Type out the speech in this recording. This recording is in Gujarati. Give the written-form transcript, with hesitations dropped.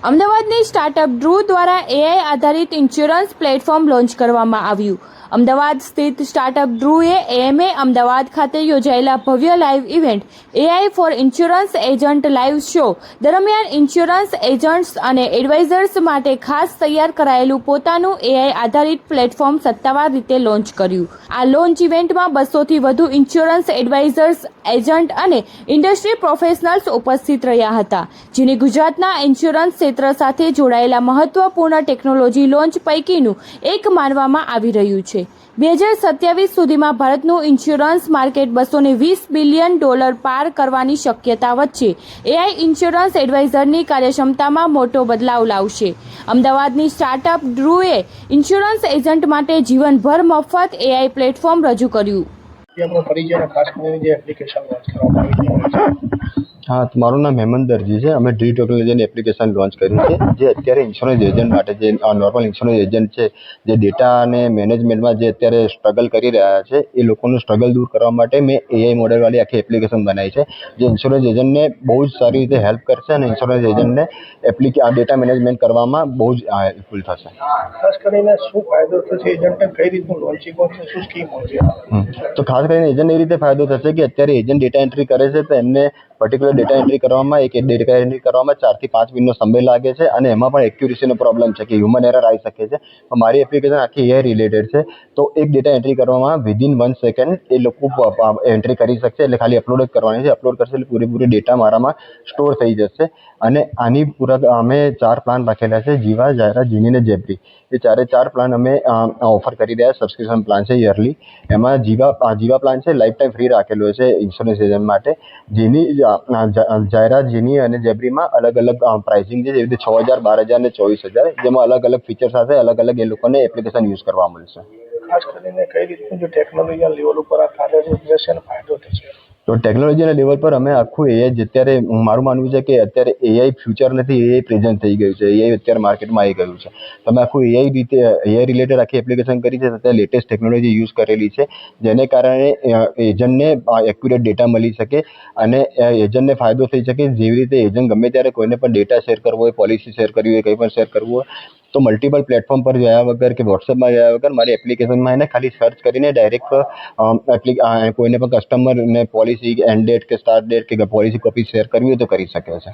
અમદાવાદની સ્ટાર્ટઅપ ડ્રૂ દ્વારા એઆઈ આધારિત ઇન્સ્યોરન્સ પ્લેટફોર્મ લોન્ચ કરવામાં આવ્યું. અમદાવાદ સ્થિત સ્ટાર્ટઅપ ડ્રૂએ એએમએ અમદાવાદ ખાતે યોજાયેલા ભવ્ય live event AI for insurance agent live show દરમિયાન ઇન્સ્યોરન્સ એજન્ટ્સ અને એડવાઇઝર્સ માટે ખાસ તૈયાર કરાયેલું પોતાનું એઆઈ આધારિત પ્લેટફોર્મ સત્તાવાર રીતે લોન્ચ કર્યું. આ લોન્ચ ઇવેન્ટમાં 200થી વધુ ઇન્સ્યોરન્સ એડવાઇઝર્સ, એજન્ટ અને ઇન્ડસ્ટ્રી પ્રોફેશનલ્સ ઉપસ્થિત રહ્યા હતા, જેની ગુજરાતના ઇન્સ્યોરન્સ ક્ષેત્ર સાથે જોડાયેલા મહત્વપૂર્ણ ટેકનોલોજી લોન્ચ પૈકીનું એક માનવામાં આવી રહ્યું છે. 2027 સુધીમાં ભારતનું ઇન્સ્યોરન્સ માર્કેટ $220 બિલિયન પાર કરવાની શક્યતા વચ્ચે એઆઈ ઇન્સ્યોરન્સ એડવાઇઝરની કાર્યક્ષમતામાં મોટો બદલાવ લાવશે. અમદાવાદની સ્ટાર્ટઅપ ડ્રૂએ ઇન્સ્યોરન્સ એજન્ટ માટે જીવનભર મફત એઆઈ પ્લેટફોર્મ રજૂ કર્યું. हाँ, तो મારું નામ હેમંત દરજી છે. અમે ડ્રી ટેકનોલોજીની એપ્લિકેશન લોન્ચ કરી છે, જે અત્યારે ઇન્સ્યોરન્સ એજન્ટ માટે, જે નોર્મલ ઇન્સ્યોરન્સ એજન્ટ છે, જે ડેટા અને મેનેજમેન્ટમાં જે અત્યારે સ્ટ્રગલ કરી રહ્યા છે, એ લોકોનું સ્ટ્રગલ દૂર કરવા માટે મેં એઆઈ મોડેલવાળી આખી એપ્લિકેશન બનાવી છે, જે ઇન્સ્યોરન્સ એજન્ટને બહુ જ સારી રીતે હેલ્પ કરશે અને ઇન્સ્યોરન્સ એજન્ટને ડેટા મેનેજમેન્ટ કરવામાં બહુ જ હેલ્પફુલ થશે. ખાસ કરીને શું ફાયદો થશે એજન્ટને, કઈ રીતનું લોન્ચિંગ છે, શું સ્કીમ હોય? તો ખાસ કરીને એજન્ટ એ રીતે ફાયદો થશે કે અત્યારે એજન્ટ ડેટા એન્ટ્રી કરે છે, તો એમને પર્ટિક્યુલર ડેટા એન્ટ્રી કરવામાં 4 થી 5 મિનિટનો સમય લાગે છે અને એમાં પણ એક્યુરેસીનો પ્રોબ્લેમ છે કે હ્યુમન એરર આવી શકે છે. તો મારી એપ્લિકેશન આખી એઆઈ રિલેટેડ છે, તો એક ડેટા એન્ટ્રી કરવામાં વિધિન 1 સેકન્ડ એ લોકો એન્ટ્રી કરી શકશે. એટલે ખાલી અપલોડ જ કરવાની છે. અપલોડ કરશે એટલે પૂરેપૂરી ડેટા મારામાં સ્ટોર થઈ જશે. અને આની અમે 4 પ્લાન રાખેલા છે: જીવા, જાયરા, જીની અને જેબરી. એ 4 પ્લાન અમે ઓફર કરી રહ્યા. સબસ્ક્રિપ્શન પ્લાન છે યરલી. એમાં જીવા પ્લાન છે, લાઈફ ટાઈમ ફ્રી રાખેલો છે ઇન્સ્યોરન્સ એજન્ટ માટે. જેની જાયરા, જીની અને જેબરીમાં અલગ અલગ પ્રાઇસિંગ છે, જેવી રીતે 6,000, 12,000 અને 24,000, જેમાં અલગ અલગ ફીચર સાથે અલગ અલગ એ લોકોને એપ્લિકેશન યુઝ કરવા મળશે. ખાસ કરીને કઈ રીતનું જો ટેકનોલોજીના લેવલ ઉપર આ કાર્ય જશે અને ફાયદો થશે? તો ટેકનોલોજીના લેવલ પર અમે આખું એઆઈ, અત્યારે મારું માનવું છે કે અત્યારે એઆઈ ફ્યુચર નથી, એઆઈ પ્રેઝન્ટ થઈ ગયું છે. એઆઈ અત્યારે માર્કેટમાં આવી ગયું છે. તમે આખું એઆઈ રિલેટેડ આખી એપ્લિકેશન કરી છે, અત્યારે લેટેસ્ટ ટેકનોલોજી યુઝ કરેલી છે, જેને કારણે એજન્ટને એક્યુરેટ ડેટા મળી શકે અને એજન્ટને ફાયદો થઈ શકે. જેવી રીતે એજન્ટ ગમે ત્યારે કોઈને પણ ડેટા શેર કરવો હોય, પોલિસી શેર કરવી હોય, કંઈ પણ શેર કરવું હોય, તો મલ્ટિપલ પ્લેટફોર્મ પર ગયા વગર કે વોટ્સએપમાં ગયા વગર મારી એપ્લિકેશનમાં એને ખાલી સર્ચ કરીને ડાયરેક્ટ કોઈને પણ કસ્ટમરને પોલિસી એન્ડ ડેટ કે સ્ટાર્ટ ડેટ કે પોલિસી કોપી શેર કરવી હોય તો કરી શકે છે.